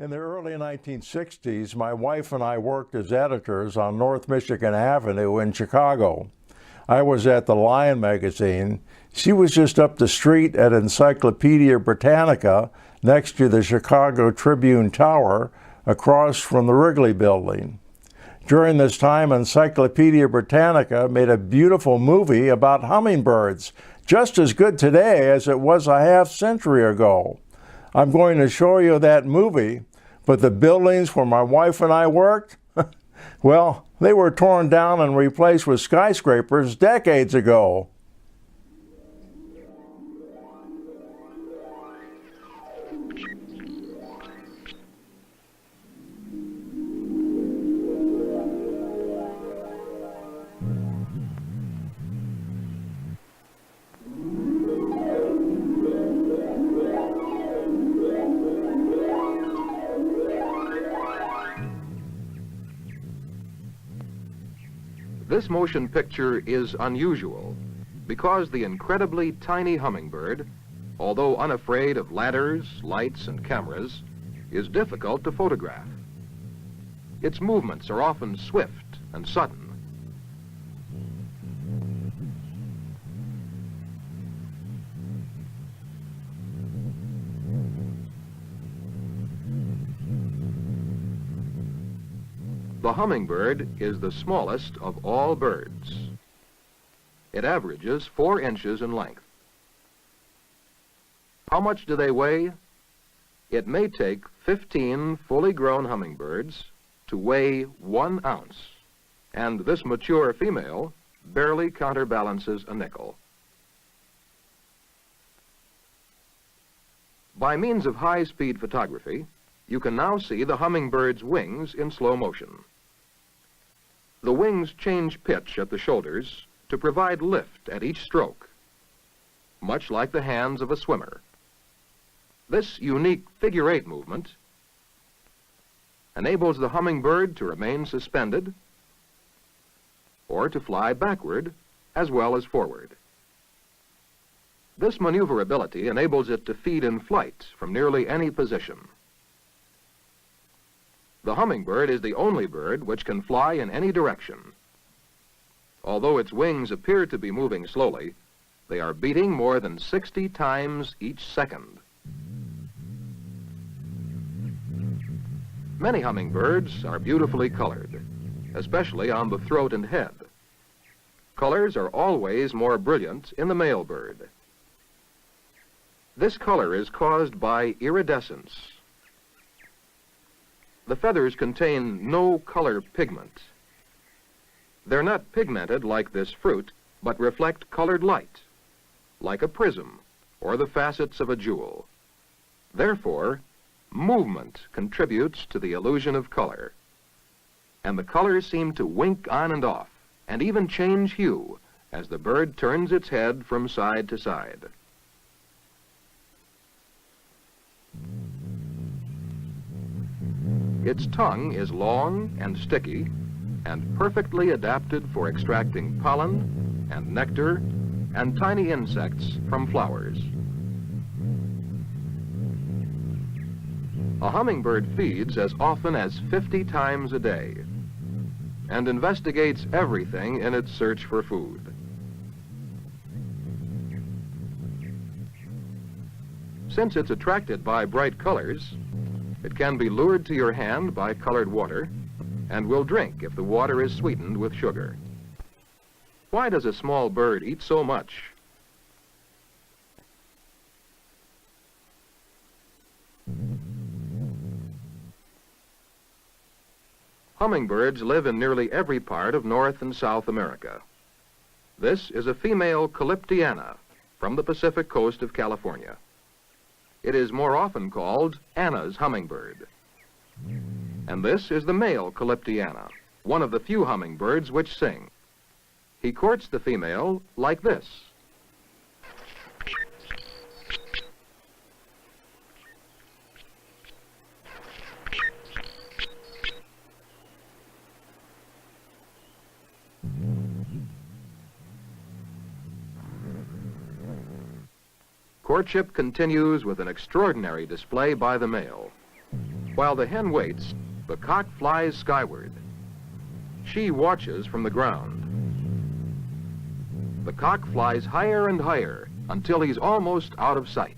In the early 1960s, my wife and I worked as editors on North Michigan Avenue in Chicago. I was at the Lion magazine. She was just up the street at Encyclopedia Britannica next to the Chicago Tribune Tower across from the Wrigley Building. During this time, Encyclopedia Britannica made a beautiful movie about hummingbirds, just as good today as it was a half-century ago. I'm going to show you that movie, but the buildings where my wife and I worked, well, they were torn down and replaced with skyscrapers decades ago. This motion picture is unusual because the incredibly tiny hummingbird, although unafraid of ladders, lights, and cameras, is difficult to photograph. Its movements are often swift and sudden. The hummingbird is the smallest of all birds. It averages 4 inches in length. How much do they weigh? It may take 15 fully grown hummingbirds to weigh 1 ounce, and this mature female barely counterbalances a nickel. By means of high-speed photography, you can now see the hummingbird's wings in slow motion. The wings change pitch at the shoulders to provide lift at each stroke, much like the hands of a swimmer. This unique figure-8 movement enables the hummingbird to remain suspended or to fly backward as well as forward. This maneuverability enables it to feed in flight from nearly any position. The hummingbird is the only bird which can fly in any direction. Although its wings appear to be moving slowly, they are beating more than 60 times each second. Many hummingbirds are beautifully colored, especially on the throat and head. Colors are always more brilliant in the male bird. This color is caused by iridescence. The feathers contain no color pigment. They're not pigmented like this fruit, but reflect colored light, like a prism or the facets of a jewel. Therefore, movement contributes to the illusion of color, and the colors seem to wink on and off, and even change hue as the bird turns its head from side to side. Its tongue is long and sticky and perfectly adapted for extracting pollen and nectar and tiny insects from flowers. A hummingbird feeds as often as 50 times a day and investigates everything in its search for food. Since it's attracted by bright colors, it can be lured to your hand by colored water and will drink if the water is sweetened with sugar. Why does a small bird eat so much? Hummingbirds live in nearly every part of North and South America. This is a female Calyptiana from the Pacific coast of California. It is more often called Anna's hummingbird. And this is the male Calyptiana, one of the few hummingbirds which sing. He courts the female like this. Courtship continues with an extraordinary display by the male. While the hen waits, the cock flies skyward. She watches from the ground. The cock flies higher and higher until he's almost out of sight.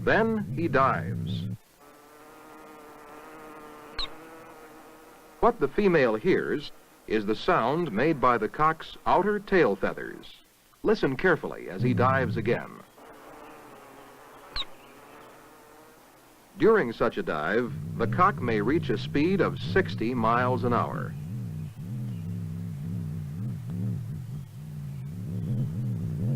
Then he dives. What the female hears is the sound made by the cock's outer tail feathers. Listen carefully as he dives again. During such a dive, the cock may reach a speed of 60 miles an hour.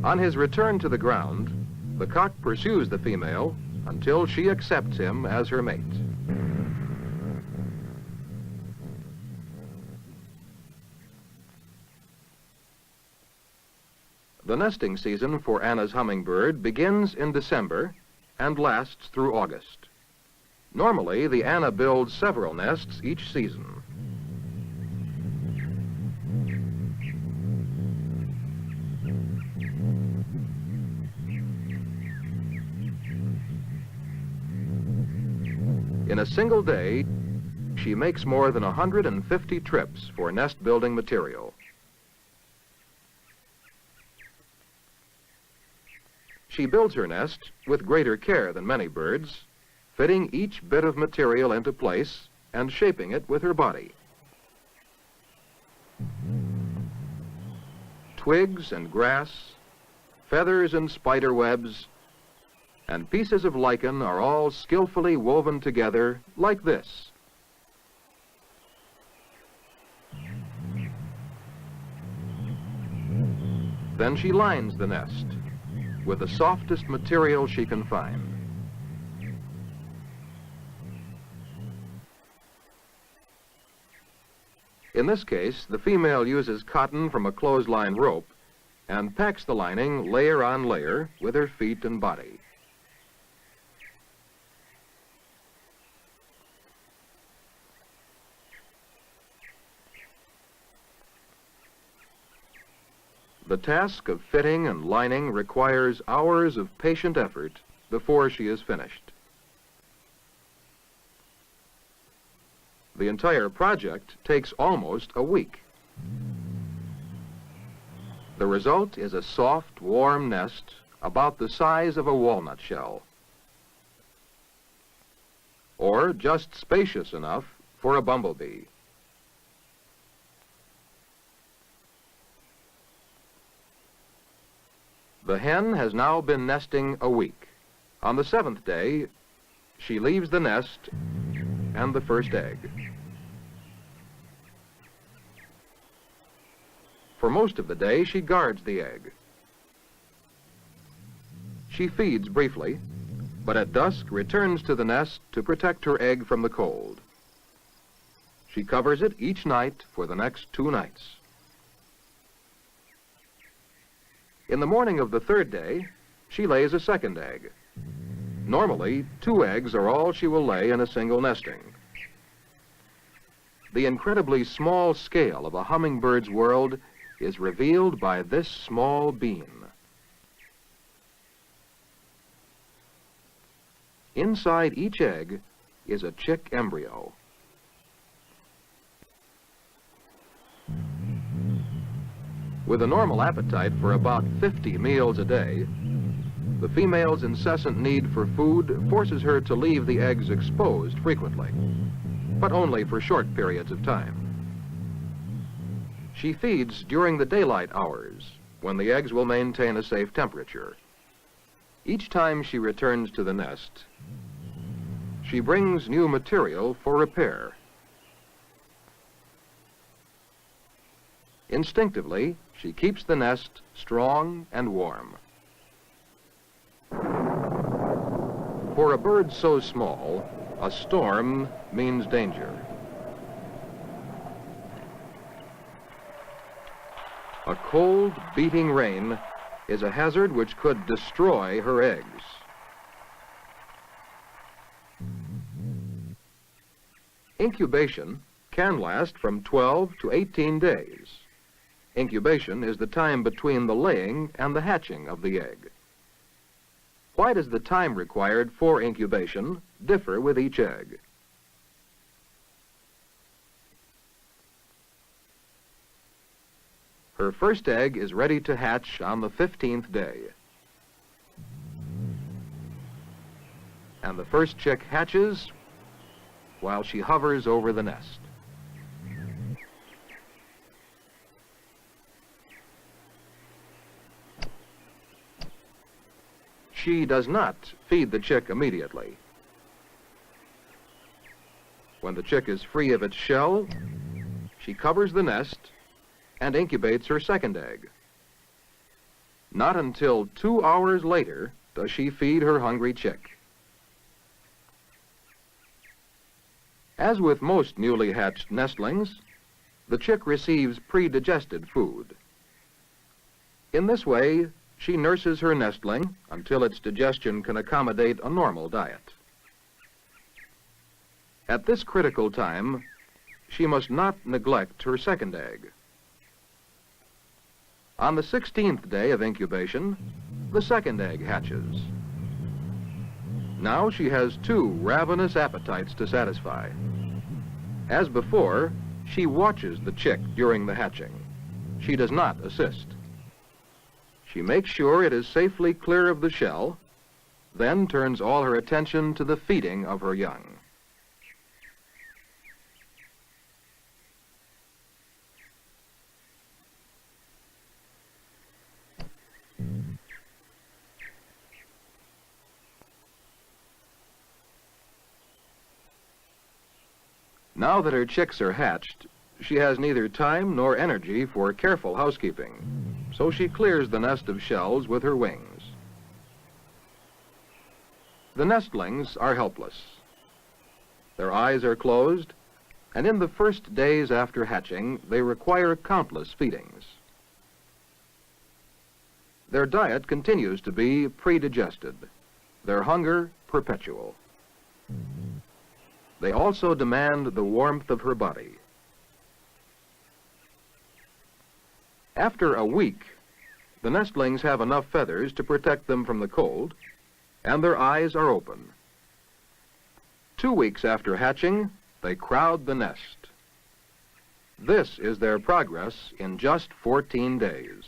On his return to the ground, the cock pursues the female until she accepts him as her mate. The nesting season for Anna's hummingbird begins in December and lasts through August. Normally, the Anna builds several nests each season. In a single day, she makes more than 150 trips for nest building material. She builds her nest with greater care than many birds, fitting each bit of material into place and shaping it with her body. Twigs and grass, feathers and spider webs, and pieces of lichen are all skillfully woven together like this. Then she lines the nest with the softest material she can find. In this case, the female uses cotton from a clothesline rope and packs the lining layer on layer with her feet and body. The task of fitting and lining requires hours of patient effort before she is finished. The entire project takes almost a week. The result is a soft, warm nest about the size of a walnut shell, or just spacious enough for a bumblebee. The hen has now been nesting a week. On the 7th day, she leaves the nest and the first egg. For most of the day, she guards the egg. She feeds briefly, but at dusk returns to the nest to protect her egg from the cold. She covers it each night for the next 2 nights. In the morning of the 3rd day, she lays a second egg. Normally, 2 eggs are all she will lay in a single nesting. The incredibly small scale of a hummingbird's world is revealed by this small bean. Inside each egg is a chick embryo. With a normal appetite for about 50 meals a day, the female's incessant need for food forces her to leave the eggs exposed frequently, but only for short periods of time. She feeds during the daylight hours, when the eggs will maintain a safe temperature. Each time she returns to the nest, she brings new material for repair. Instinctively, she keeps the nest strong and warm. For a bird so small, a storm means danger. A cold, beating rain is a hazard which could destroy her eggs. Incubation can last from 12 to 18 days. Incubation is the time between the laying and the hatching of the egg. Why does the time required for incubation differ with each egg? Her first egg is ready to hatch on the 15th day. And the first chick hatches while she hovers over the nest. She does not feed the chick immediately. When the chick is free of its shell, she covers the nest and incubates her second egg. Not until 2 hours later does she feed her hungry chick. As with most newly hatched nestlings, the chick receives pre-digested food. In this way, she nurses her nestling until its digestion can accommodate a normal diet. At this critical time, she must not neglect her second egg. On the 16th day of incubation, the second egg hatches. Now she has 2 ravenous appetites to satisfy. As before, she watches the chick during the hatching. She does not assist. She makes sure it is safely clear of the shell, then turns all her attention to the feeding of her young. Now that her chicks are hatched, she has neither time nor energy for careful housekeeping, so she clears the nest of shells with her wings. The nestlings are helpless. Their eyes are closed, and in the first days after hatching, they require countless feedings. Their diet continues to be pre-digested, their hunger perpetual. They also demand the warmth of her body. After a week, the nestlings have enough feathers to protect them from the cold, and their eyes are open. 2 weeks after hatching, they crowd the nest. This is their progress in just 14 days.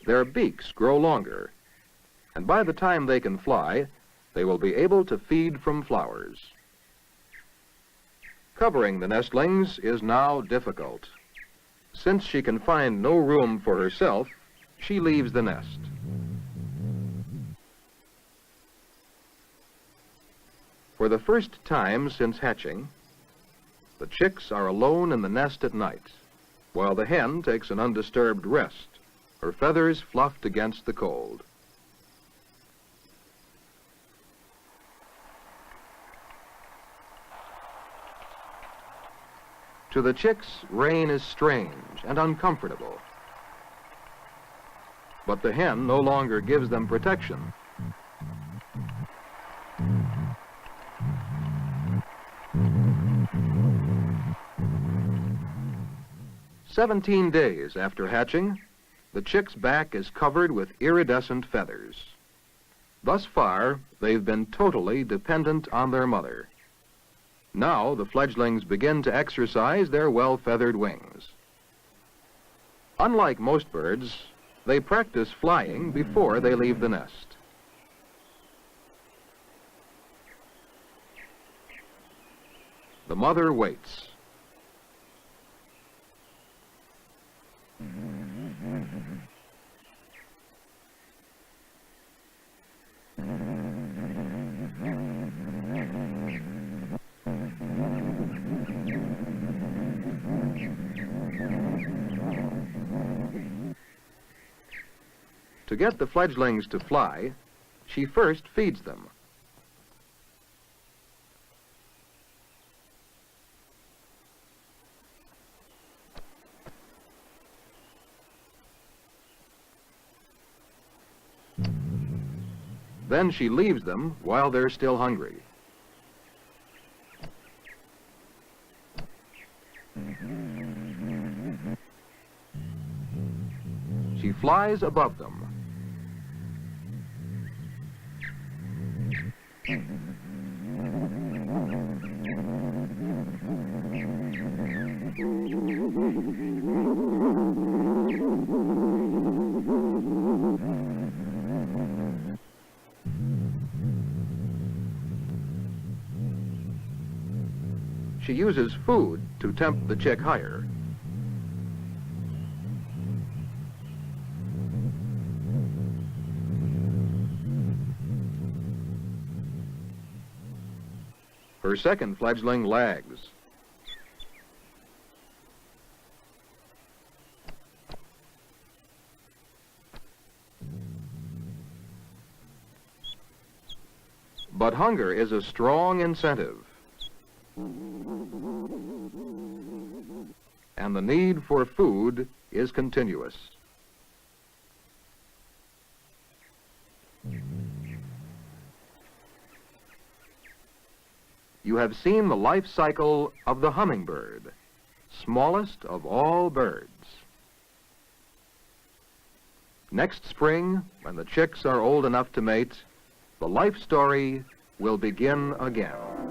Their beaks grow longer, and by the time they can fly, they will be able to feed from flowers. Covering the nestlings is now difficult. Since she can find no room for herself, she leaves the nest. For the first time since hatching, the chicks are alone in the nest at night, while the hen takes an undisturbed rest, her feathers fluffed against the cold. To the chicks, rain is strange and uncomfortable. But the hen no longer gives them protection. "17 days after hatching, the chick's back is covered with iridescent feathers. Thus far, they've been totally dependent on their mother. Now the fledglings begin to exercise their well-feathered wings. Unlike most birds, they practice flying before they leave the nest. The mother waits. To get the fledglings to fly, she first feeds them. Then she leaves them while they're still hungry. She flies above them. She uses food to tempt the chick higher. Her second fledgling lags. But hunger is a strong incentive. And the need for food is continuous. You have seen the life cycle of the hummingbird, smallest of all birds. Next spring, when the chicks are old enough to mate, the life story will begin again.